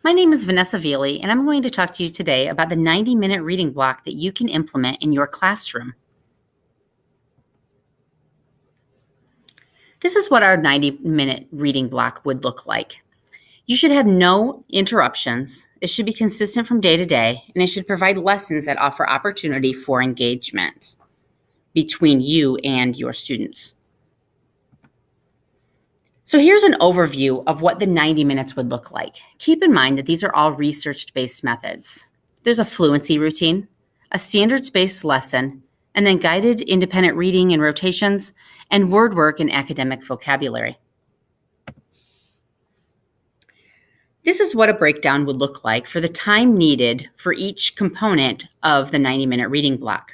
My name is Vanessa Veely, and I'm going to talk to you today about the 90-minute reading block that you can implement in your classroom. This is what our 90-minute reading block would look like. You should have no interruptions. It should be consistent from day to day, and it should provide lessons that offer opportunity for engagement between you and your students. So here's an overview of what the 90 minutes would look like. Keep in mind that these are all research-based methods. There's a fluency routine, a standards-based lesson, and then guided independent reading and rotations, and word work and academic vocabulary. This is what a breakdown would look like for the time needed for each component of the 90-minute reading block.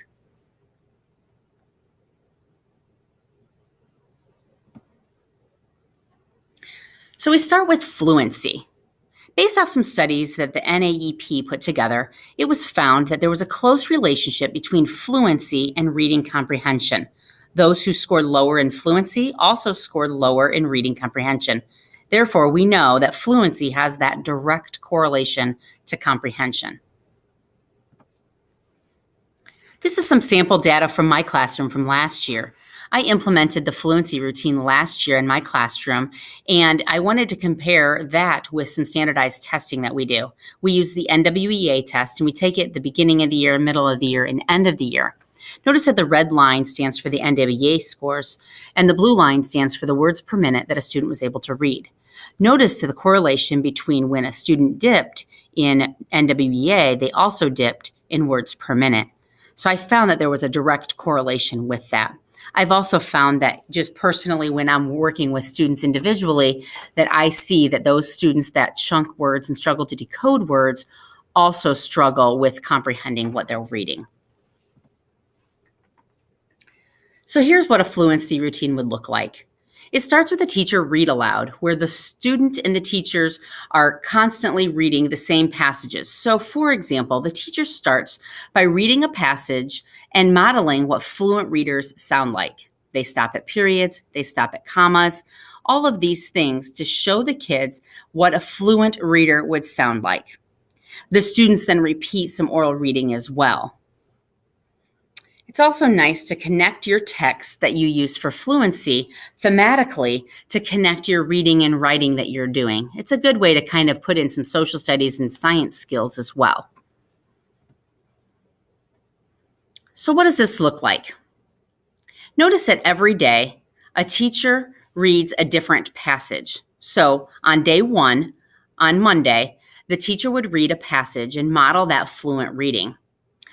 So we start with fluency. Based off some studies that the NAEP put together, it was found that there was a close relationship between fluency and reading comprehension. Those who scored lower in fluency also scored lower in reading comprehension. Therefore, we know that fluency has that direct correlation to comprehension. This is some sample data from my classroom from last year. I implemented the fluency routine last year in my classroom, and I wanted to compare that with some standardized testing that we do. We use the NWEA test, and we take it at the beginning of the year, middle of the year, and end of the year. Notice that the red line stands for the NWEA scores, and the blue line stands for the words per minute that a student was able to read. Notice the correlation between when a student dipped in NWEA, they also dipped in words per minute. So I found that there was a direct correlation with that. I've also found that just personally when I'm working with students individually, that I see that those students that chunk words and struggle to decode words also struggle with comprehending what they're reading. So here's what a fluency routine would look like. It starts with a teacher read aloud, where the student and the teachers are constantly reading the same passages. So for example, the teacher starts by reading a passage and modeling what fluent readers sound like. They stop at periods, they stop at commas, all of these things to show the kids what a fluent reader would sound like. The students then repeat some oral reading as well. It's also nice to connect your text that you use for fluency thematically to connect your reading and writing that you're doing. It's a good way to kind of put in some social studies and science skills as well. So what does this look like? Notice that every day a teacher reads a different passage. So on day one, on Monday, the teacher would read a passage and model that fluent reading.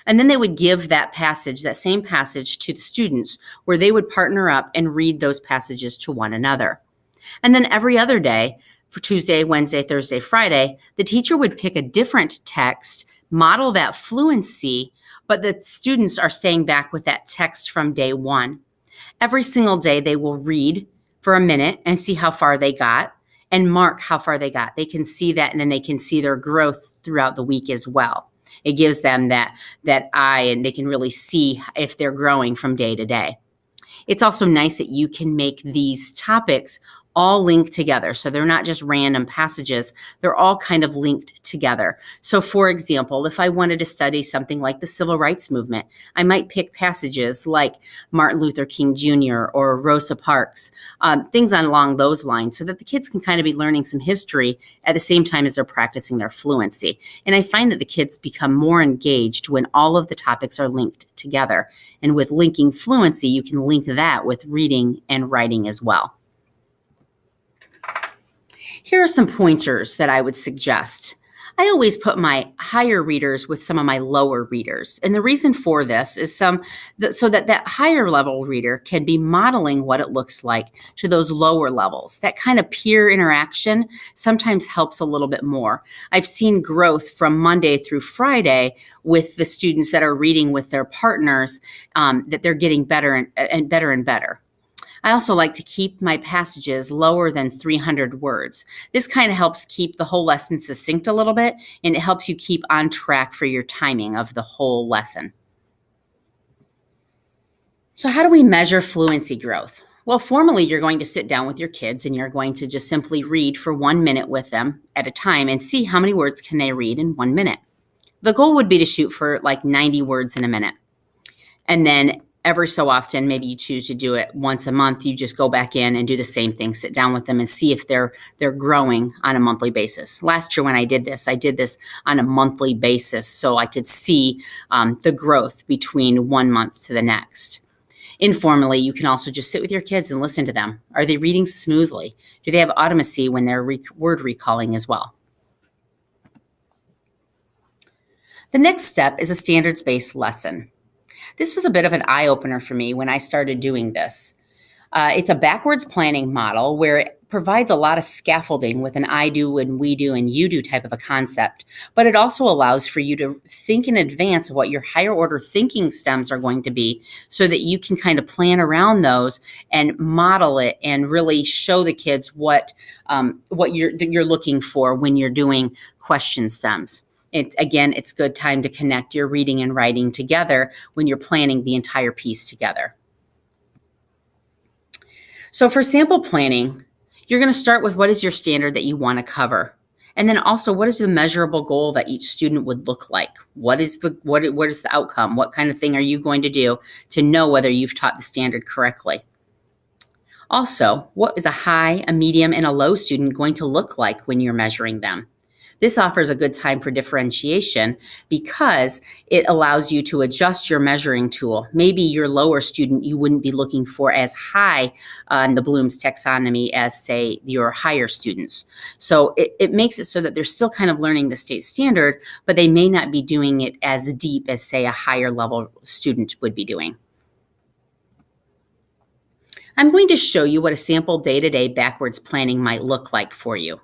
And then they would give that passage, that same passage, to the students, where they would partner up and read those passages to one another. And then every other day, for Tuesday, Wednesday, Thursday, Friday, the teacher would pick a different text, model that fluency, but the students are staying back with that text from day one. Every single day, they will read for a minute and see how far they got and mark how far they got. They can see that, and then they can see their growth throughout the week as well. It gives them that eye, and they can really see if they're growing from day to day. It's also nice that you can make these topics all linked together. So they're not just random passages. They're all kind of linked together. So for example, if I wanted to study something like the civil rights movement, I might pick passages like Martin Luther King Jr. or Rosa Parks, things along those lines, so that the kids can kind of be learning some history at the same time as they're practicing their fluency. And I find that the kids become more engaged when all of the topics are linked together. And with linking fluency, you can link that with reading and writing as well. Here are some pointers that I would suggest. I always put my higher readers with some of my lower readers. And the reason for this is so that higher level reader can be modeling what it looks like to those lower levels. That kind of peer interaction sometimes helps a little bit more. I've seen growth from Monday through Friday with the students that are reading with their partners, that they're getting better and better and better. I also like to keep my passages lower than 300 words. This kind of helps keep the whole lesson succinct a little bit, and it helps you keep on track for your timing of the whole lesson. So how do we measure fluency growth? Well, formally, you're going to sit down with your kids and you're going to just simply read for 1 minute with them at a time and see how many words can they read in 1 minute. The goal would be to shoot for like 90 words in a minute. And then every so often, maybe you choose to do it once a month, you just go back in and do the same thing, sit down with them and see if they're growing on a monthly basis. Last year when I did this on a monthly basis so I could see the growth between 1 month to the next. Informally, you can also just sit with your kids and listen to them. Are they reading smoothly? Do they have automacy when they're word recalling as well? The next step is a standards-based lesson. This was a bit of an eye-opener for me when I started doing this. It's a backwards planning model where it provides a lot of scaffolding with an I do and we do and you do type of a concept, but it also allows for you to think in advance of what your higher order thinking stems are going to be so that you can kind of plan around those and model it and really show the kids what you're looking for when you're doing question stems. It's good time to connect your reading and writing together when you're planning the entire piece together. So for sample planning, you're going to start with what is your standard that you want to cover. And then also, what is the measurable goal that each student would look like? What is the outcome? What kind of thing are you going to do to know whether you've taught the standard correctly? Also, what is a high, a medium, and a low student going to look like when you're measuring them? This offers a good time for differentiation because it allows you to adjust your measuring tool. Maybe your lower student, you wouldn't be looking for as high on the Bloom's taxonomy as, say, your higher students. So it makes it so that they're still kind of learning the state standard, but they may not be doing it as deep as, say, a higher level student would be doing. I'm going to show you what a sample day-to-day backwards planning might look like for you.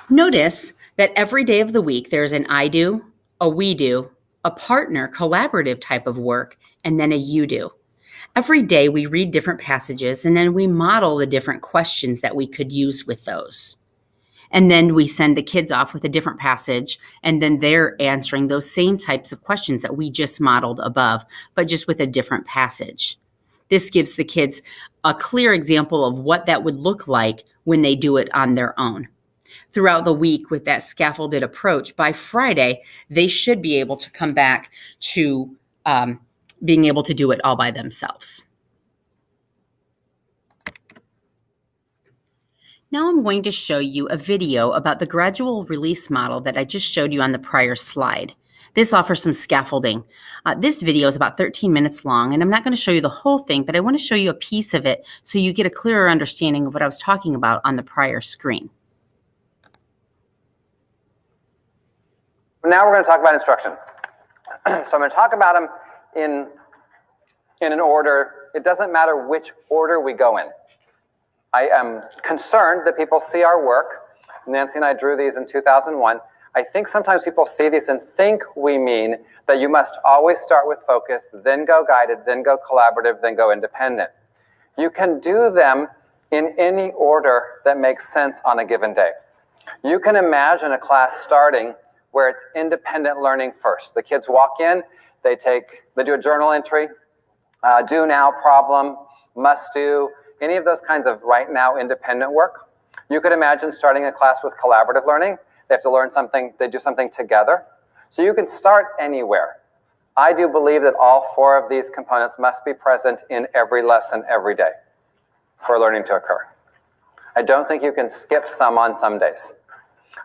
Notice that every day of the week, there's an I do, a we do, a partner collaborative type of work, and then a you do. Every day we read different passages and then we model the different questions that we could use with those. And then we send the kids off with a different passage and then they're answering those same types of questions that we just modeled above, but just with a different passage. This gives the kids a clear example of what that would look like when they do it on their own. Throughout the week with that scaffolded approach, by Friday, they should be able to come back to being able to do it all by themselves. Now I'm going to show you a video about the gradual release model that I just showed you on the prior slide. This offers some scaffolding. This video is about 13 minutes long, and I'm not going to show you the whole thing, but I want to show you a piece of it so you get a clearer understanding of what I was talking about on the prior screen. Now we're going to talk about instruction. So I'm going to talk about them in an order. It doesn't matter which order we go in. I am concerned that people see our work. Nancy and I drew these in 2001. I think sometimes people see these and think we mean that you must always start with focus, then go guided, then go collaborative, then go independent. You can do them in any order that makes sense on a given day. You can imagine a class starting where it's independent learning first. The kids walk in, they do a journal entry, do now problem, must do, any of those kinds of right now independent work. You could imagine starting a class with collaborative learning. They have to learn something, they do something together. So you can start anywhere. I do believe that all four of these components must be present in every lesson every day for learning to occur. I don't think you can skip some on some days.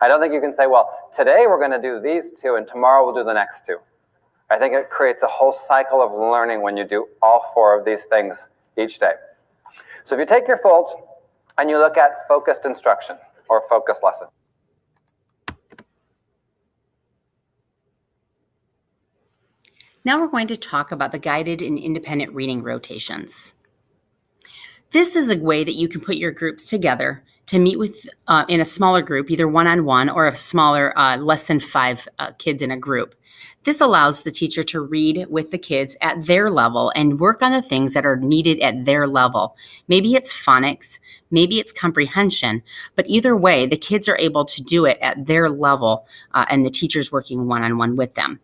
I don't think you can say, well, today we're going to do these two and tomorrow we'll do the next two. I think it creates a whole cycle of learning when you do all four of these things each day. So if you take your folds and you look at focused instruction or focused lesson. Now we're going to talk about the guided and independent reading rotations. This is a way that you can put your groups together to meet with in a smaller group, either one-on-one or a smaller, less than 5 kids in a group. This allows the teacher to read with the kids at their level and work on the things that are needed at their level. Maybe it's phonics, maybe it's comprehension, but either way, the kids are able to do it at their level, and the teacher's working one-on-one with them.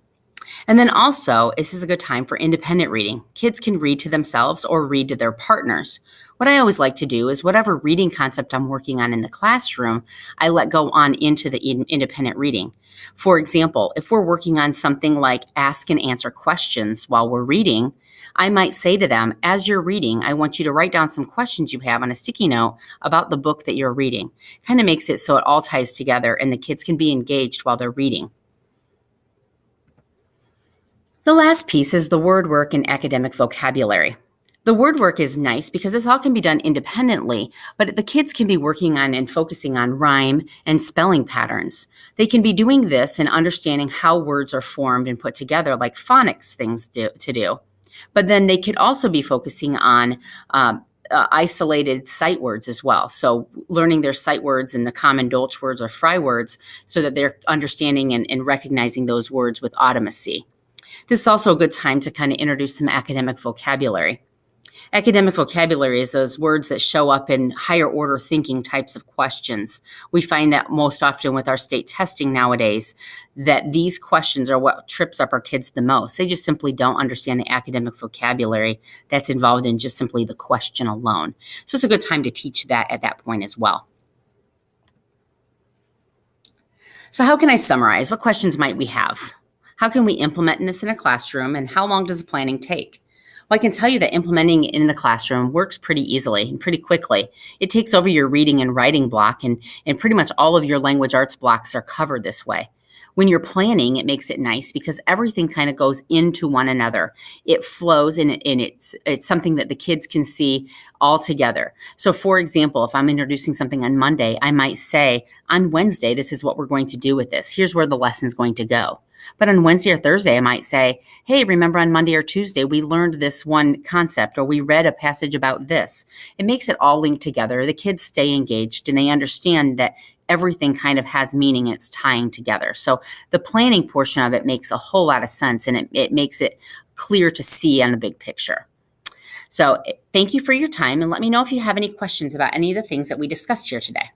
And then also, this is a good time for independent reading. Kids can read to themselves or read to their partners. What I always like to do is whatever reading concept I'm working on in the classroom, I let go on into the independent reading. For example, if we're working on something like ask and answer questions while we're reading, I might say to them, as you're reading, I want you to write down some questions you have on a sticky note about the book that you're reading. Kind of makes it so it all ties together and the kids can be engaged while they're reading. The last piece is the word work and academic vocabulary. The word work is nice because this all can be done independently, but the kids can be working on and focusing on rhyme and spelling patterns. They can be doing this and understanding how words are formed and put together like phonics things to do. But then they could also be focusing on isolated sight words as well. So learning their sight words and the common Dolch words or Fry words so that they're understanding and recognizing those words with automacy. This is also a good time to kind of introduce some academic vocabulary. Academic vocabulary is those words that show up in higher order thinking types of questions. We find that most often with our state testing nowadays that these questions are what trips up our kids the most. They just simply don't understand the academic vocabulary that's involved in just simply the question alone. So it's a good time to teach that at that point as well. So how can I summarize? What questions might we have? How can we implement this in a classroom, and how long does the planning take? Well, I can tell you that implementing it in the classroom works pretty easily and pretty quickly. It takes over your reading and writing block, and pretty much all of your language arts blocks are covered this way. When you're planning, it makes it nice because everything kind of goes into one another. It flows and it's something that the kids can see all together. So for example, if I'm introducing something on Monday, I might say, on Wednesday, this is what we're going to do with this. Here's where the lesson's going to go. But on Wednesday or Thursday, I might say, hey, remember on Monday or Tuesday, we learned this one concept or we read a passage about this. It makes it all linked together. The kids stay engaged and they understand that everything kind of has meaning and it's tying together. So the planning portion of it makes a whole lot of sense and it makes it clear to see on the big picture. So thank you for your time and let me know if you have any questions about any of the things that we discussed here today.